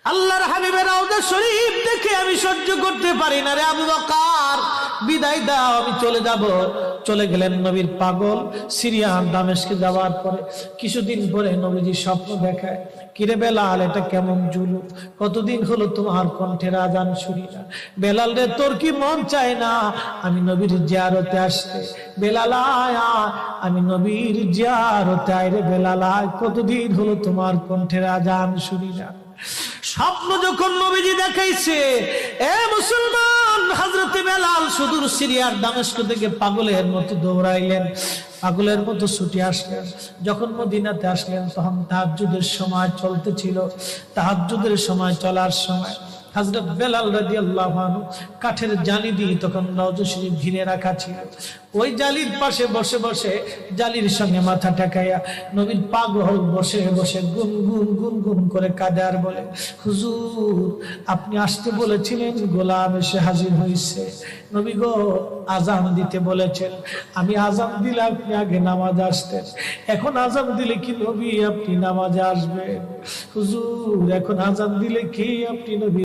আল্লাহর হাবিবের রওজা শরীফ দেখে আমি সহ্য করতে পারি না রে আবু বকর, বিদায় দাও, আমি চলে যাব। চলে গেলেন নবীর পাগল। সিরিয়ান দামেস্কে যাওয়ার পরে কিছুদিন পরে নবীজি স্বপ্ন দেখায়, কিরে বেলাল, এটা কেমন জুলুম, কতদিন হলো তোমার কণ্ঠের আজান শুনি না। বেলাল রে, তোর কি মন চায় না আমি নবীর জিয়ারতে আসতে? বেলাল আয়, আমি নবীর জিয়ারতে আয় রে বেলাল আয়, কতদিন হলো তোমার কণ্ঠের আজান শুনি না। স্বপ্ন যখন নবীজি দেখাইছে, এ মুসলমান, হযরতে বেলাল সুদূর সিরিয়ার দামেস্ক থেকে পাগলের মতো দৌড়াইলেন, পাগলের মতো ছুটে আসলেন। যখন মদিনাতে আসলেন তখন তাহাজ্জুদের সময় চলতেছিল। তাহাজ্জুদের সময় চলার সময় হযরত বেলাল রাদিয়াল্লাহু আনহু কাঠের জালি দিয়ে তখন রওজা শরীফ ঘিরে রাখা ছিল। ওই জালির পাশে বসে বসে জালির সঙ্গে মাথা ঠেকাইয়া নবীর পাগল বসে বসে গুনগুন গুনগুন করে কাঁদে আর বলে, হুজুর, আপনি আসতে বলেছিলেন, গোলাম এসে হাজির হয়েছে। নবী গো, আজান দিতে বলেছেন, আমি আজান দিলে আপনি আগে নামাজে আসতেন, এখন আজান দিলে কি নবী আপনি নামাজে আসবেন? হুজুর, এখন আজান দিলে কি আপনি নবী